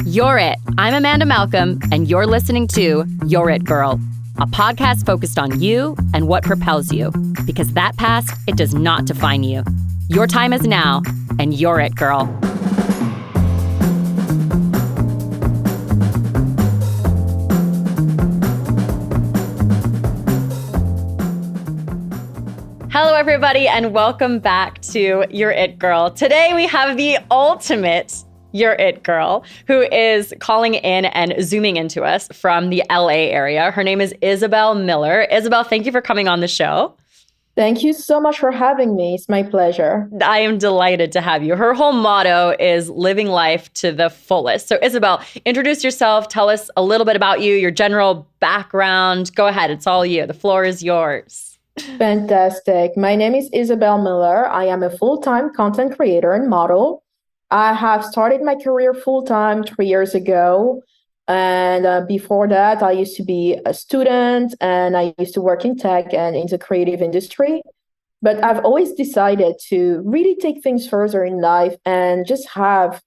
You're It. I'm Amanda Malcolm, and you're listening to You're It, Girl, a podcast focused on you and what propels you. Because that past, it does not define you. Your time is now, and you're it, girl. Hello, everybody, and welcome back to You're It, Girl. Today, we have the ultimate You're It Girl, who is calling in and zooming into us from the LA area. Her name is Isabelle Miller. Isabelle, thank you for coming on the show. Thank you so much for having me. It's my pleasure. I am delighted to have you. Her whole motto is living life to the fullest. So Isabelle, introduce yourself. Tell us a little bit about you, your general background. Go ahead. It's all you. The floor is yours. Fantastic. My name is Isabelle Miller. I am a full-time content creator and model. I have started my career full-time 3 years ago. And before that, I used to be a student and I used to work in tech and in the creative industry. But I've always decided to really take things further in life and just have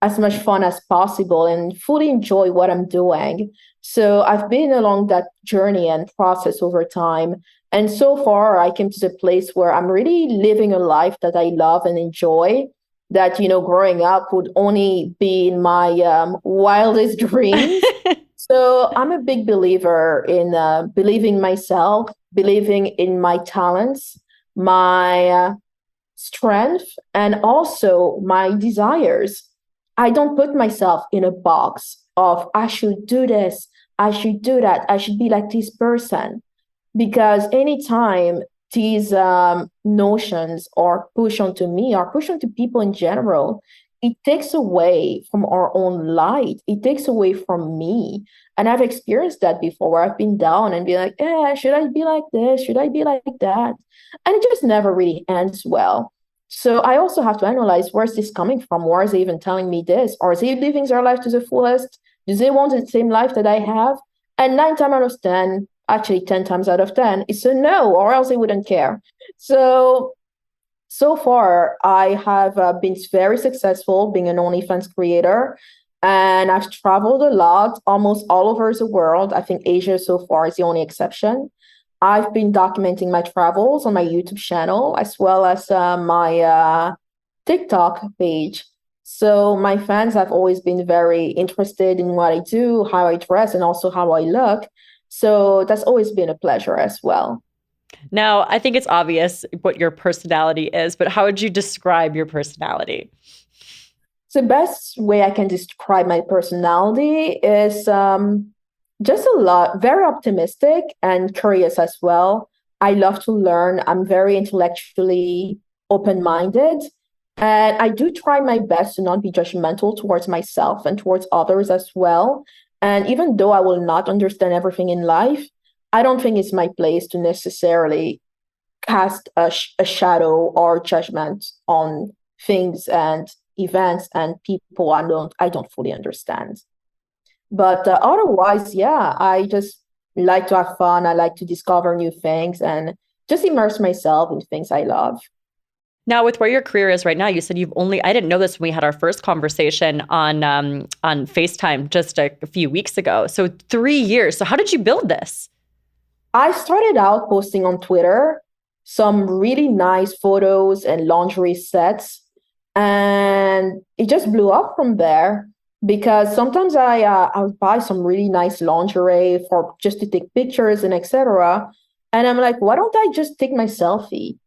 as much fun as possible and fully enjoy what I'm doing. So I've been along that journey and process over time. And so far, I came to the place where I'm really living a life that I love and enjoy. That, growing up would only be in my wildest dreams. So I'm a big believer in believing myself, believing in my talents, my strength, and also my desires. I don't put myself in a box of I should do this, I should do that, I should be like this person. Because anytime these notions are pushed onto me, or pushed onto people in general, it takes away from our own light. It takes away from me. And I've experienced that before where I've been down and be like, should I be like this? Should I be like that? And it just never really ends well. So I also have to analyze, where's this coming from? Why is they even telling me this? Are they living their life to the fullest? Do they want the same life that I have? And 9 times out of 10, actually 10 times out of 10, it's a no, or else they wouldn't care. So far, I have been very successful being an OnlyFans creator, and I've traveled a lot, almost all over the world. I think Asia so far is the only exception. I've been documenting my travels on my YouTube channel, as well as my TikTok page. So my fans have always been very interested in what I do, how I dress, and also how I look. So that's always been a pleasure as well. Now, I think it's obvious what your personality is, but how would you describe your personality? The best way I can describe my personality is just very optimistic and curious as well. I love to learn. I'm very intellectually open-minded. And I do try my best to not be judgmental towards myself and towards others as well. And even though I will not understand everything in life, I don't think it's my place to necessarily cast a shadow or judgment on things and events and people I don't fully understand. But otherwise, yeah, I just like to have fun. I like to discover new things and just immerse myself in things I love. Now, with where your career is right now, you said I didn't know this when we had our first conversation on FaceTime just a few weeks ago. So 3 years. So how did you build this? I started out posting on Twitter some really nice photos and lingerie sets. And it just blew up from there because sometimes I'll buy some really nice lingerie for just to take pictures and etc. And I'm like, why don't I just take my selfie?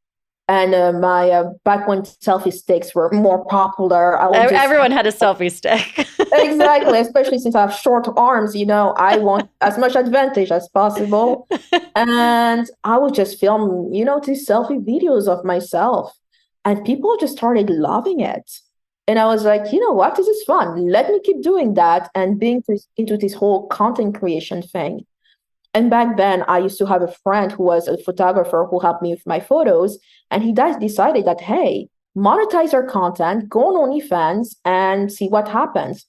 And my back when selfie sticks were more popular. Everyone had a selfie stick. Exactly, especially since I have short arms, I want as much advantage as possible. And I would just film, these selfie videos of myself. And people just started loving it. And I was like, you know what? This is fun. Let me keep doing that and being into this whole content creation thing. And back then, I used to have a friend who was a photographer who helped me with my photos. And he decided that, hey, monetize our content, go on OnlyFans and see what happens.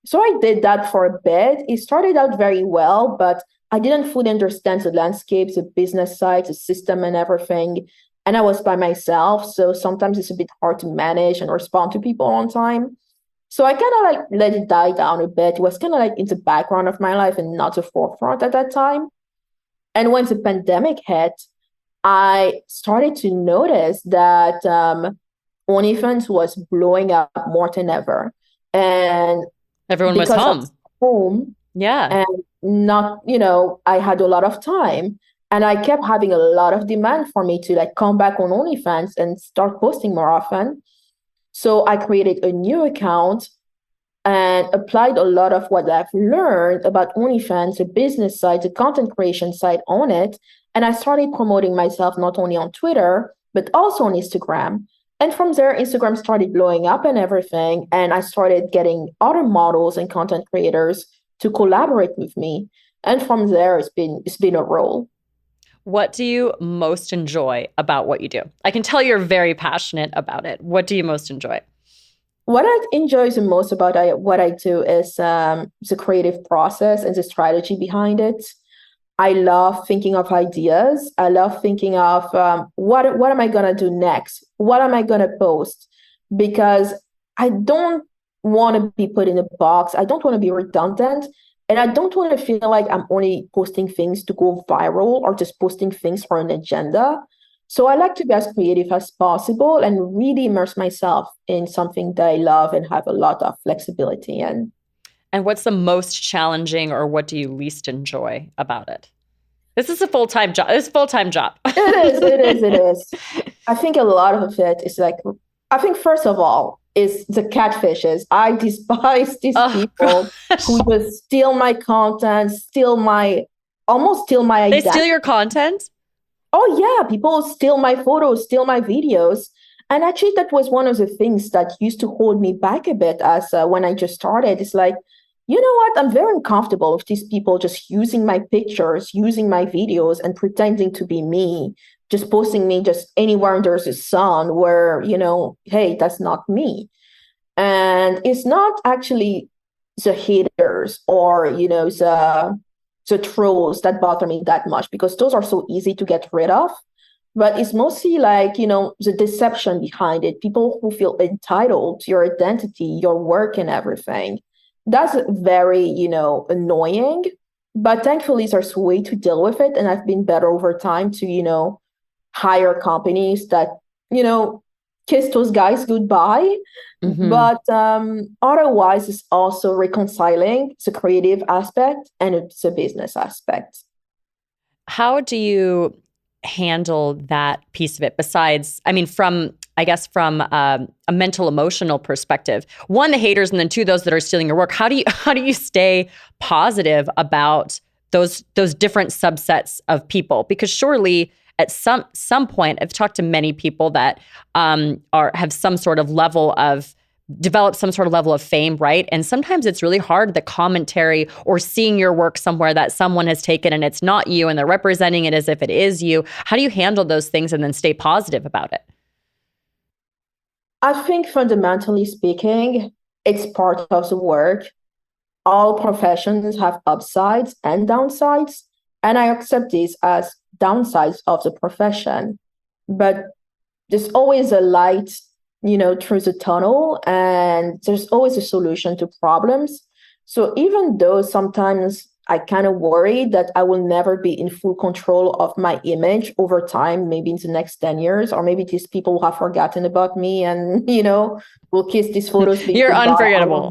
So I did that for a bit. It started out very well, but I didn't fully understand the landscape, the business side, the system and everything. And I was by myself. So sometimes it's a bit hard to manage and respond to people on time. So I kind of like let it die down a bit. It was kind of like in the background of my life and not the forefront at that time. And when the pandemic hit, I started to notice that OnlyFans was blowing up more than ever. And Everyone was because I home. was home Yeah. and not, I had a lot of time and I kept having a lot of demand for me to like come back on OnlyFans and start posting more often. So I created a new account and applied a lot of what I've learned about OnlyFans, the business side, the content creation side on it. And I started promoting myself not only on Twitter, but also on Instagram. And from there, Instagram started blowing up and everything. And I started getting other models and content creators to collaborate with me. And from there, it's been a roll. What do you most enjoy about what you do? I can tell you're very passionate about it. What do you most enjoy? What I enjoy the most about what I do is the creative process and the strategy behind it. I love thinking of ideas. I love thinking of what am I gonna do next? What am I gonna post? Because I don't want to be put in a box. I don't want to be redundant. And I don't want to feel like I'm only posting things to go viral or just posting things for an agenda. So I like to be as creative as possible and really immerse myself in something that I love and have a lot of flexibility in. And what's the most challenging or what do you least enjoy about it? This is a full-time job. It's a full-time job. It is. I think a lot of it is like, I think first of all, is the catfishes. I despise these Oh, people gosh. who just steal my content, almost steal my They identity. steal your content? Oh yeah, people steal my photos, steal my videos. And actually, that was one of the things that used to hold me back a bit as when I just started. It's like, you know what? I'm very uncomfortable with these people just using my pictures, using my videos, and pretending to be me, just posting me just anywhere there's a sun where, hey, that's not me. And it's not actually the haters or, the trolls that bother me that much because those are so easy to get rid of. But it's mostly like, the deception behind it, people who feel entitled to your identity, your work, and everything. That's very, annoying. But thankfully, there's a way to deal with it. And I've been better over time to, hire companies that, you know, kiss those guys goodbye. Mm-hmm. But otherwise, it's also reconciling the creative aspect and it's a business aspect. How do you handle that piece of it besides, I mean, from a mental emotional perspective, one, the haters, and then two, those that are stealing your work. How do you stay positive about those different subsets of people? Because surely at some point, I've talked to many people that have some sort of level of develop some sort of level of fame, right? And sometimes it's really hard, the commentary or seeing your work somewhere that someone has taken and it's not you and they're representing it as if it is you. How do you handle those things and then stay positive about it? I think fundamentally speaking, it's part of the work. All professions have upsides and downsides, and I accept these as downsides of the profession. But there's always a light, through the tunnel, and there's always a solution to problems. So even though sometimes I kind of worry that I will never be in full control of my image over time, maybe in the next 10 years, or maybe these people will have forgotten about me and, will kiss these photos being You're goodbye. unforgettable.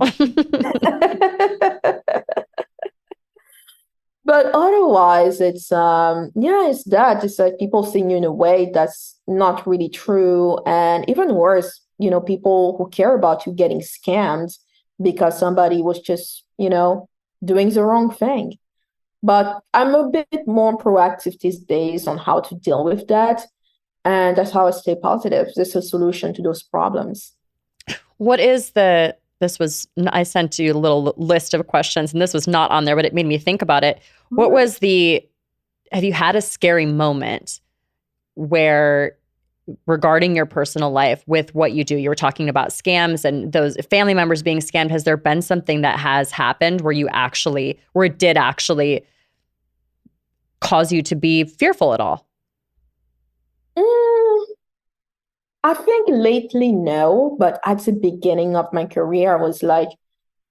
But otherwise, it's like people seeing you in a way that's not really true. And even worse, people who care about you getting scammed because somebody was just, doing the wrong thing. But I'm a bit more proactive these days on how to deal with that. And that's how I stay positive. There's a solution to those problems. What is I sent you a little list of questions and this was not on there, but it made me think about it. Have you had a scary moment where regarding your personal life with what you do? You were talking about scams and those family members being scammed. Has there been something that has happened where it did actually cause you to be fearful at all? Mm, I think lately, no, but at the beginning of my career, I was like,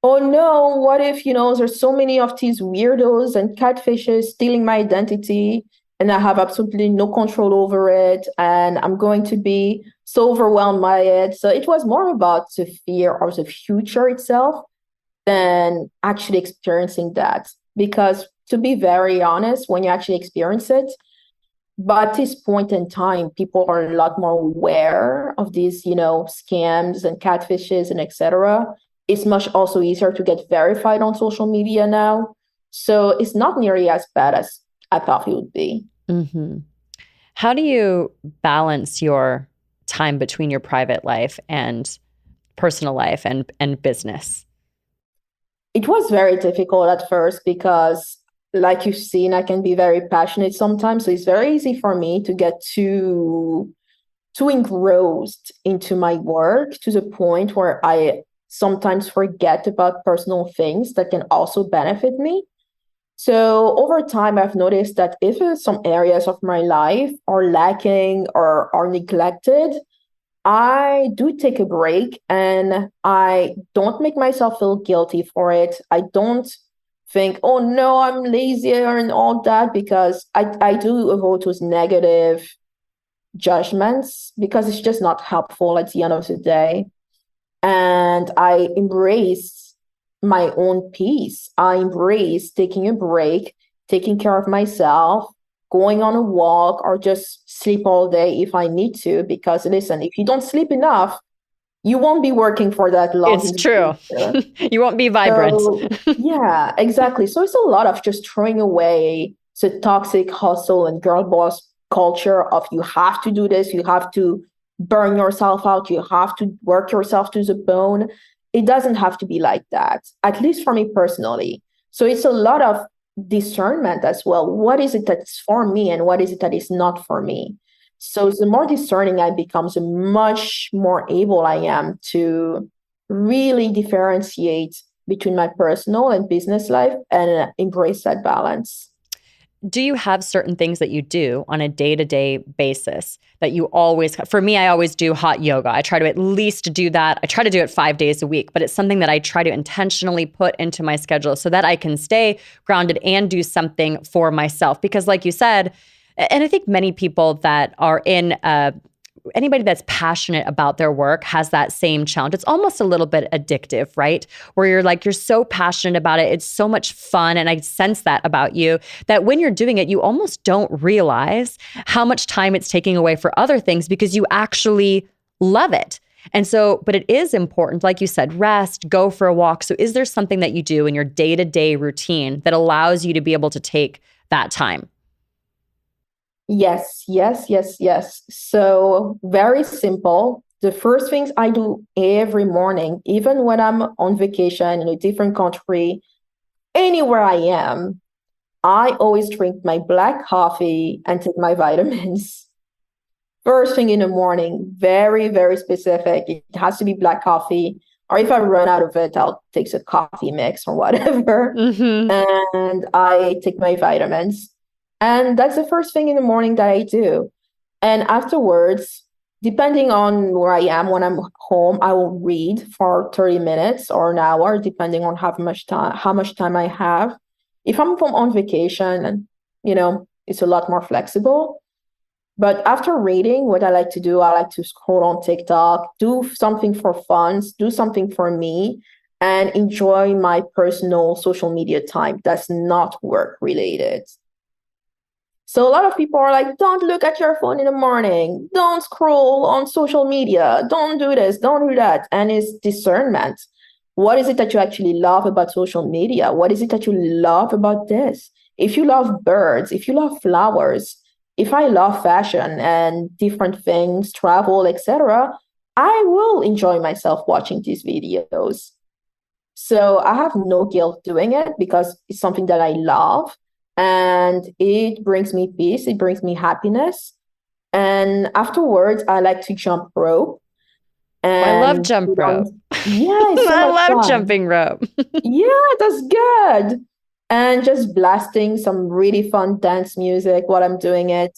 oh no, what if, there's so many of these weirdos and catfishes stealing my identity and I have absolutely no control over it and I'm going to be so overwhelmed by it. So it was more about the fear of the future itself than actually experiencing that. Because to be very honest, when you actually experience it, but at this point in time, people are a lot more aware of these, scams and catfishes and etc. It's much also easier to get verified on social media now. So it's not nearly as bad as I thought it would be. Mm-hmm. How do you balance your time between your private life and personal life and business? It was very difficult at first because, like you've seen, I can be very passionate sometimes. So it's very easy for me to get too engrossed into my work to the point where I sometimes forget about personal things that can also benefit me. So over time, I've noticed that if some areas of my life are lacking or are neglected, I do take a break and I don't make myself feel guilty for it. I don't think, oh no, I'm lazier and all that because I do avoid those negative judgments because it's just not helpful at the end of the day. And I embrace my own peace. I embrace taking a break, taking care of myself, going on a walk, or just sleep all day if I need to. Because listen, if you don't sleep enough, you won't be working for that long It's in the true. future. You won't be vibrant. So, yeah, exactly. So it's a lot of just throwing away the toxic hustle and girl boss culture of you have to do this, you have to burn yourself out, you have to work yourself to the bone. It doesn't have to be like that, at least for me personally. So it's a lot of discernment as well. What is it that's for me and what is it that is not for me? So the more discerning I become, the much more able I am to really differentiate between my personal and business life and embrace that balance. Do you have certain things that you do on a day-to-day basis that you always, for me, I always do hot yoga. I try to at least do that. I try to do it 5 days a week, but it's something that I try to intentionally put into my schedule so that I can stay grounded and do something for myself. Because like you said, and I think many people that are in anybody that's passionate about their work has that same challenge. It's almost a little bit addictive, right? Where you're like, you're so passionate about it. It's so much fun. And I sense that about you, that when you're doing it, you almost don't realize how much time it's taking away for other things because you actually love it. And so, but it is important, like you said, rest, go for a walk. So is there something that you do in your day-to-day routine that allows you to be able to take that time? Yes, yes, yes, yes. So very simple. The first things I do every morning, even when I'm on vacation in a different country, anywhere I am, I always drink my black coffee and take my vitamins. First thing in the morning, very, very specific. It has to be black coffee. Or if I run out of it, I'll take a coffee mix or whatever. Mm-hmm. And I take my vitamins. And that's the first thing in the morning that I do. And afterwards, depending on where I am when I'm home, I will read for 30 minutes or an hour, depending on how much time I have. If I'm from on vacation, and it's a lot more flexible. But after reading, what I like to do, I like to scroll on TikTok, do something for fun, do something for me, and enjoy my personal social media time that's not work related. So a lot of people are like, don't look at your phone in the morning, don't scroll on social media, don't do this, don't do that. And it's discernment. What is it that you actually love about social media? What is it that you love about this? If you love birds, if you love flowers, if I love fashion and different things, travel, etc., I will enjoy myself watching these videos. So I have no guilt doing it because it's something that I love and it brings me peace, it brings me happiness. And afterwards, I like to jump rope I love and jump rope. yeah, it's so I much love fun. jumping rope. Yeah, that's good. And just blasting some really fun dance music while I'm doing it.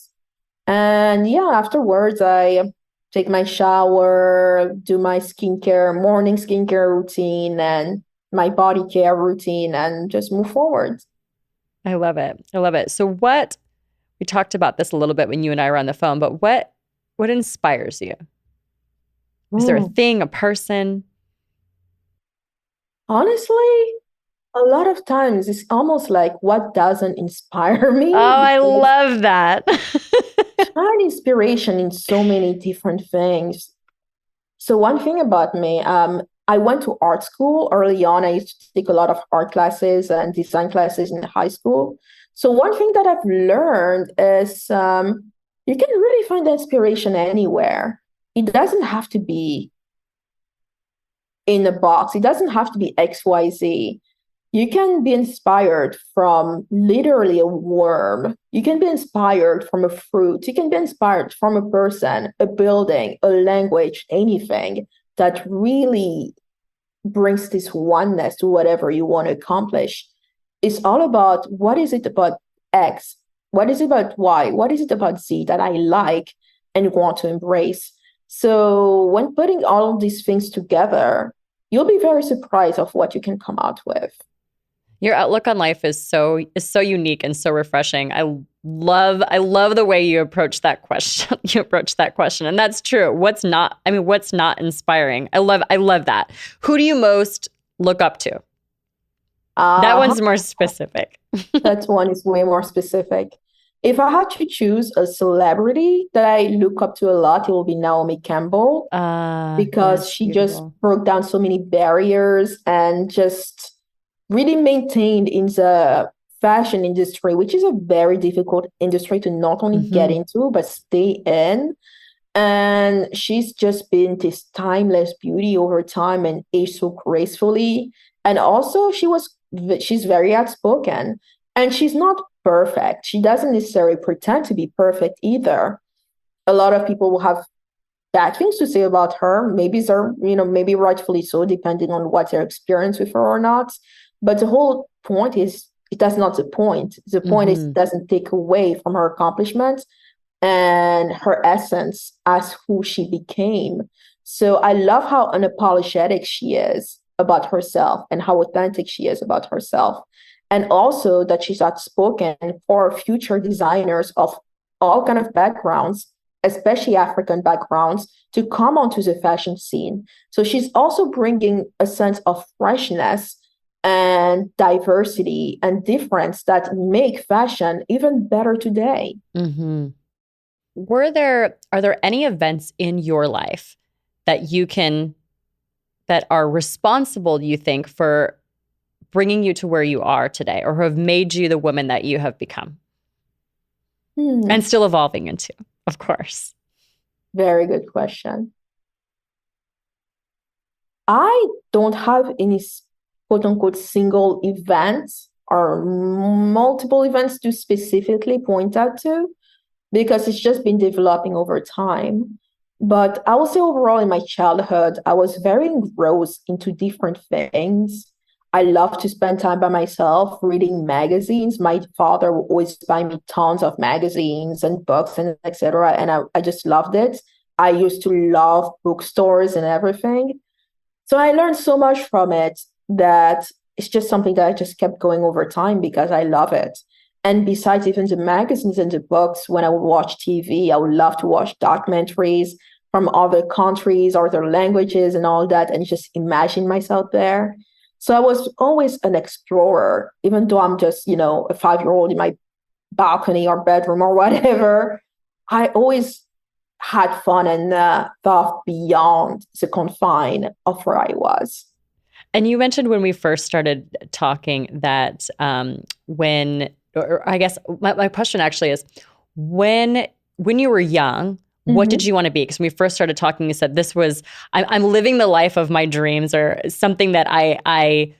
And yeah, afterwards, I take my shower, do my morning skincare routine and my body care routine and just move forward. I love it. I love it. So we talked about this a little bit when you and I were on the phone, but what inspires you? Is there a thing, a person? Honestly, a lot of times it's almost like what doesn't inspire me. Oh, I love that. I find inspiration in so many different things. So one thing about me, I went to art school early on. I used to take a lot of art classes and design classes in high school. So one thing that I've learned is you can really find inspiration anywhere. It doesn't have to be in a box. It doesn't have to be XYZ. You can be inspired from literally a worm. You can be inspired from a fruit. You can be inspired from a person, a building, a language, anything that really brings this oneness to whatever you want to accomplish. It's all about what is it about X? What is it about Y? What is it about Z that I like and want to embrace? So when putting all of these things together, you'll be very surprised of what you can come out with. Your outlook on life is so unique and so refreshing. I love the way you approach that question. And that's true. What's not inspiring? I love that. Who do you most look up to? That one's more specific. That one is way more specific. If I had to choose a celebrity that I look up to a lot, it will be Naomi Campbell, because she just broke down so many barriers and just really maintained in the fashion industry, which is a very difficult industry to not only get into, but stay in. And she's just been this timeless beauty over time and aged so gracefully. And also she's very outspoken and she's not perfect. She doesn't necessarily pretend to be perfect either. A lot of people will have bad things to say about her. Maybe rightfully so, depending on what their experience with her or not. But the whole point is, that's not the point. The point is, it doesn't take away from her accomplishments and her essence as who she became. So I love how unapologetic she is about herself and how authentic she is about herself. And also that she's outspoken for future designers of all kind of backgrounds, especially African backgrounds, to come onto the fashion scene. So she's also bringing a sense of freshness and diversity and difference that make fashion even better today. Are there any events in your life that are responsible, do you think, for bringing you to where you are today, or have made you the woman that you have become? And still evolving into, of course. Very good question. I don't have any quote unquote single events or multiple events to specifically point out to, because it's just been developing over time. But I will say overall in my childhood, I was very engrossed into different things. I love to spend time by myself reading magazines. My father would always buy me tons of magazines and books and etc. And I just loved it. I used to love bookstores and everything. So I learned so much from it that it's just something that I just kept going over time because I love it. And besides even the magazines and the books, when I would watch TV, I would love to watch documentaries from other countries, other languages and all that, and just imagine myself there. So I was always an explorer, even though I'm just, a 5-year-old in my balcony or bedroom or whatever. I always had fun and thought beyond the confine of where I was. And you mentioned when we first started talking that I guess my question actually is, when you were young, what did you want to be? Because when we first started talking, you said I'm living the life of my dreams, or something that I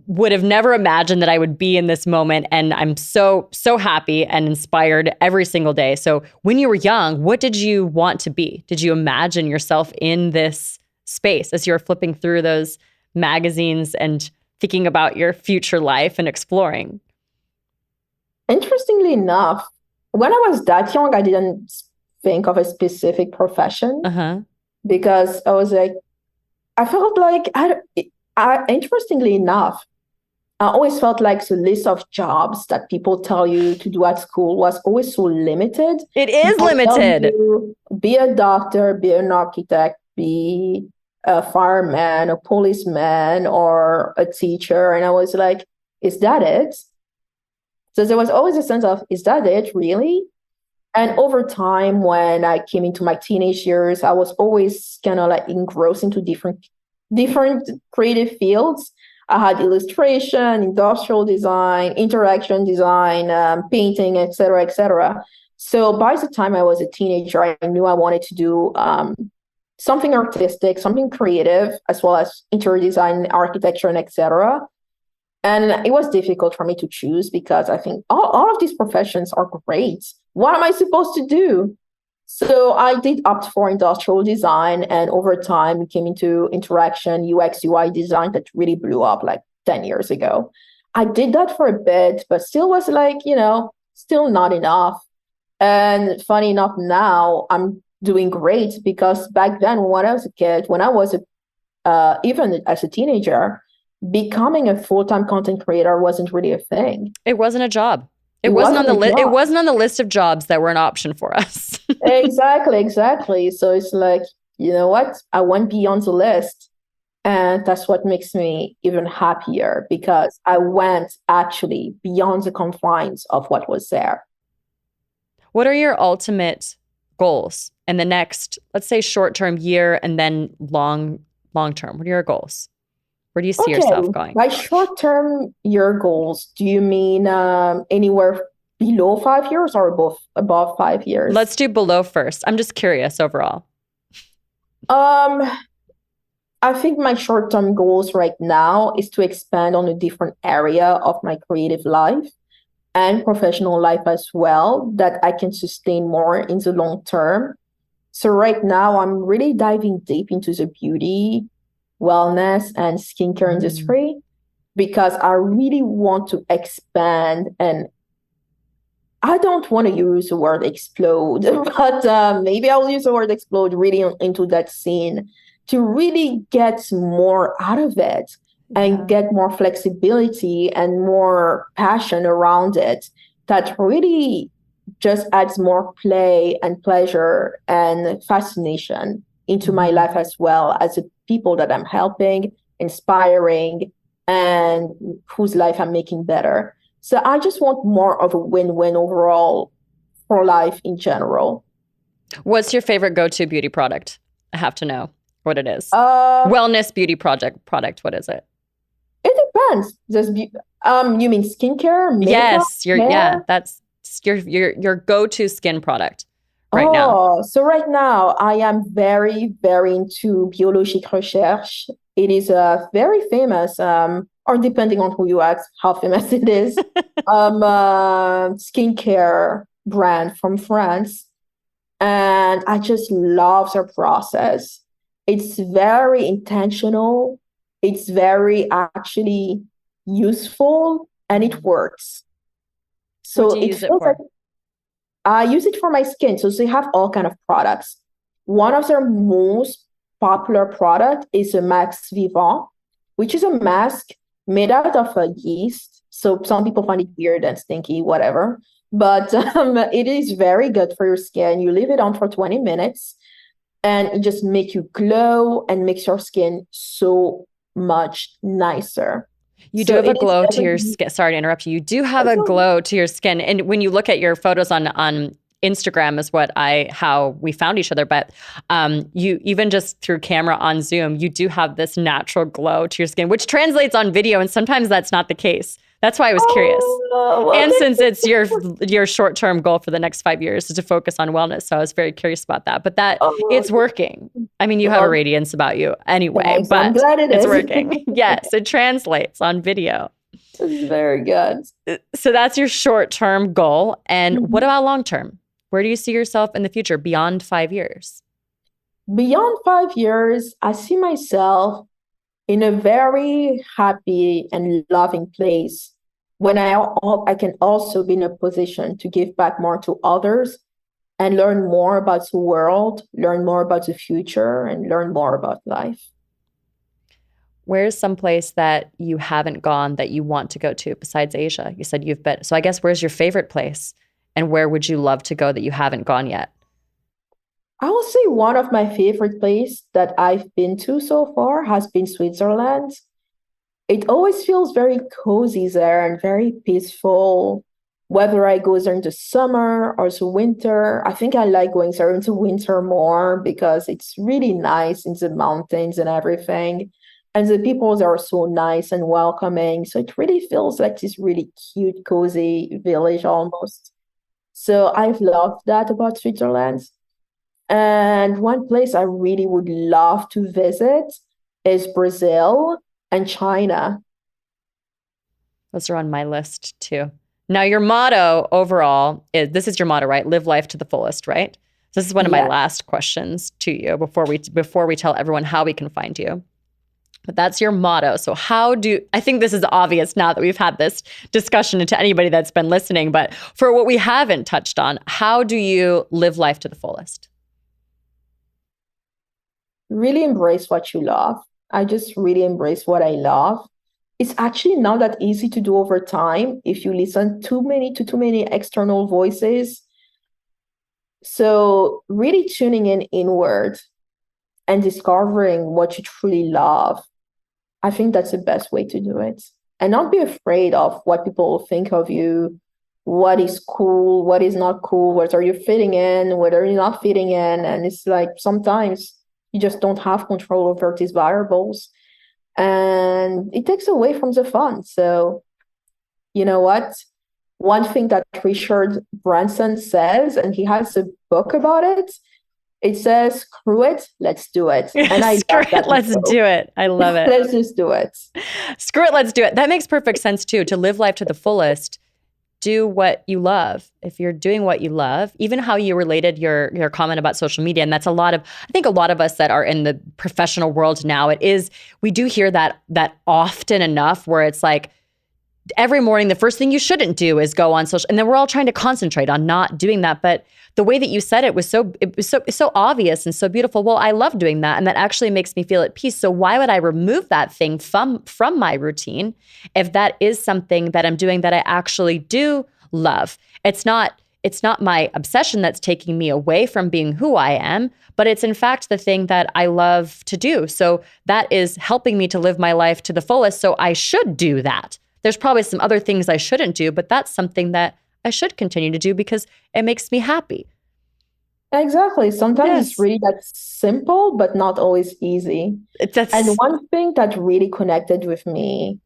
would have never imagined that I would be in this moment. And I'm so happy and inspired every single day. So when you were young, what did you want to be? Did you imagine yourself in this space as you were flipping through those magazines and thinking about your future life and exploring? Interestingly enough, when I was that young, I didn't think of a specific profession Uh-huh. because I was like, I felt like interestingly enough, I always felt like the list of jobs that people tell you to do at school was always so limited. It is People tell limited. you be a doctor, be an architect, be a fireman, a policeman, or a teacher. And I was like, is that it? So there was always a sense of, is that it really? And over time, when I came into my teenage years, I was always kind of like engrossed into different creative fields. I had illustration, industrial design, interaction design, painting, etc., etc. So by the time I was a teenager, I knew I wanted to do something artistic, something creative, as well as interior design, architecture, and etc. And it was difficult for me to choose because I think all of these professions are great. What am I supposed to do? So I did opt for industrial design, and over time came into interaction, UX, UI design that really blew up like 10 years ago. I did that for a bit, but still was like, still not enough. And funny enough, now I'm doing great because back then when I was a kid, when I was even as a teenager, becoming a full-time content creator wasn't really a thing. It wasn't a job. It It wasn't on wasn't the a list. It job. wasn't on the list of jobs that were an option for us. Exactly. So it's like, you know what? I went beyond the list. And that's what makes me even happier because I went actually beyond the confines of what was there. What are your ultimate goals in the next, let's say, short-term year and then long-term? What are your goals? Where do you see Okay, yourself going? by short-term year goals, do you mean anywhere below 5 years or above 5 years? Let's do below first. I'm just curious overall. Um, I think my short-term goals right now is to expand on a different area of my creative life and professional life as well that I can sustain more in the long term. So right now I'm really diving deep into the beauty, wellness, and skincare industry because I really want to expand, and I don't want to use the word explode, but maybe I'll use the word explode really into that scene to really get more out of it and get more flexibility and more passion around it that really just adds more play and pleasure and fascination into my life as well as the people that I'm helping, inspiring, and whose life I'm making better. So I just want more of a win-win overall for life in general. What's your favorite go-to beauty product? I have to know what it is. Uh, Wellness beauty product. What is it? it depends. You mean skincare, makeup, Yes, hair? that's your go-to skin product right now. Oh, so right now I am very, very into Biologique Recherche. It is a very famous, or depending on who you ask, how famous it is, skincare brand from France. And I just love their process. It's very intentional. It's very actually useful and it works. What So do you it use it feels like for? I use it for my skin. So they have all kind of products. One of their most popular product is a Max Vivant, which is a mask made out of a yeast. So some people find it weird and stinky, whatever. But it is very good for your skin. You leave it on for 20 minutes and it just makes you glow and makes your skin so much nicer. You do So have a it is glow to your definitely skin. Sorry to interrupt you. You do have a glow to your skin. And when you look at your photos on Instagram is how we found each other. But you even just through camera on Zoom, you do have this natural glow to your skin, which translates on video. And sometimes that's not the case. That's why I was curious. well, And since it's your short-term goal for the next 5 years is to focus on wellness. So I was very curious about that. But it's working. I mean, you have a well, radiance about you anyway, thanks. I'm but glad it it's is. working. Yes, it translates on video. It's very good. So that's your short-term goal. And what Mhm. about long-term? Where do you see yourself in the future beyond 5 years? Beyond 5 years, I see myself in a very happy and loving place when I can also be in a position to give back more to others and learn more about the world, learn more about the future, and learn more about life. Where's some place that you haven't gone that you want to go to besides Asia? You said you've been. So I guess where's your favorite place? And where would you love to go that you haven't gone yet? I will say one of my favorite places that I've been to so far has been Switzerland. It always feels very cozy there and very peaceful. Whether I go there in the summer or the winter, I think I like going there in the winter more because it's really nice in the mountains and everything. And the people there are so nice and welcoming. So it really feels like this really cute, cozy village almost. So I've loved that about Switzerland. And one place I really would love to visit is Brazil and China. Those are on my list too. Now, your motto overall is, this is your motto, right? Live life to the fullest, right? So this is one of my last questions to you before we tell everyone how we can find you. But that's your motto. So I think this is obvious now that we've had this discussion to anybody that's been listening, but for what we haven't touched on, how do you live life to the fullest? Really embrace what you love. I just really embrace what I love. It's actually not that easy to do over time if you listen too many external voices. So really tuning in inward and discovering what you truly love. I think that's the best way to do it. And not be afraid of what people think of you, what is cool, what is not cool, whether you're fitting in, whether you're not fitting in. And it's like sometimes you just don't have control over these variables. And it takes away from the fun. So, you know what? One thing that Richard Branson says, and he has a book about it, it says, screw it, let's do it. And I screw it, let's do it. I love it. Let's just do it. Screw it, let's do it. That makes perfect sense too. To live life to the fullest, do what you love. If you're doing what you love, even how you related your comment about social media, and that's I think a lot of us that are in the professional world now, we do hear that often enough where it's like, every morning, the first thing you shouldn't do is go on social, and then we're all trying to concentrate on not doing that. But the way that you said it was so obvious and so beautiful. Well, I love doing that, and that actually makes me feel at peace. So why would I remove that thing from my routine if that is something that I'm doing that I actually do love? It's not my obsession that's taking me away from being who I am, but it's in fact the thing that I love to do. So that is helping me to live my life to the fullest. So I should do that. There's probably some other things I shouldn't do, but that's something that I should continue to do because it makes me happy. Exactly. Sometimes it's really that simple, but not always easy. And one thing that really connected with me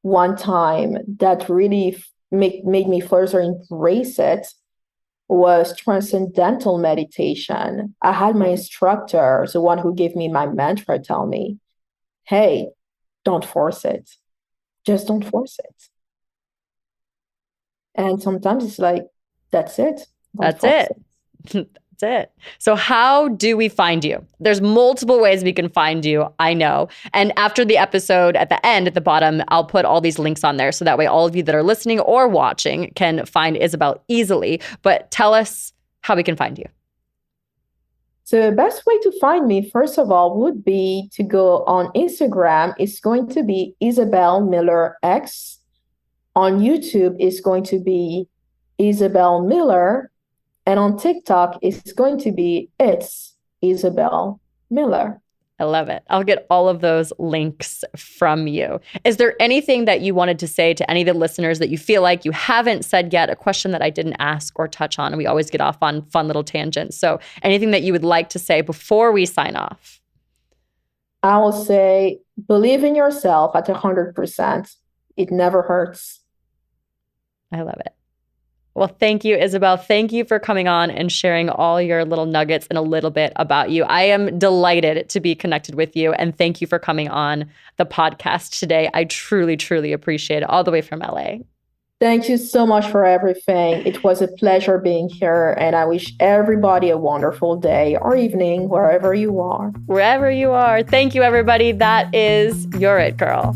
one time that really made me further embrace it was transcendental meditation. I had my instructor, the one who gave me my mantra, tell me, hey, don't force it. Just don't force it. And sometimes it's like, that's it. That's it. That's it. So how do we find you? There's multiple ways we can find you, I know. And after the episode, at the end, at the bottom, I'll put all these links on there so that way all of you that are listening or watching can find Isabelle easily. But tell us how we can find you. So the best way to find me, first of all, would be to go on Instagram. It's going to be Isabelle Miller X. On YouTube, it's going to be Isabelle Miller. And on TikTok, it's going to be It's Isabelle Miller. I love it. I'll get all of those links from you. Is there anything that you wanted to say to any of the listeners that you feel like you haven't said yet, a question that I didn't ask or touch on? And we always get off on fun little tangents. So anything that you would like to say before we sign off? I will say, believe in yourself at 100%. It never hurts. I love it. Well, thank you, Isabelle. Thank you for coming on and sharing all your little nuggets and a little bit about you. I am delighted to be connected with you. And thank you for coming on the podcast today. I truly, truly appreciate it, all the way from LA. Thank you so much for everything. It was a pleasure being here. And I wish everybody a wonderful day or evening, wherever you are. Wherever you are. Thank you, everybody. That is You're It Girl.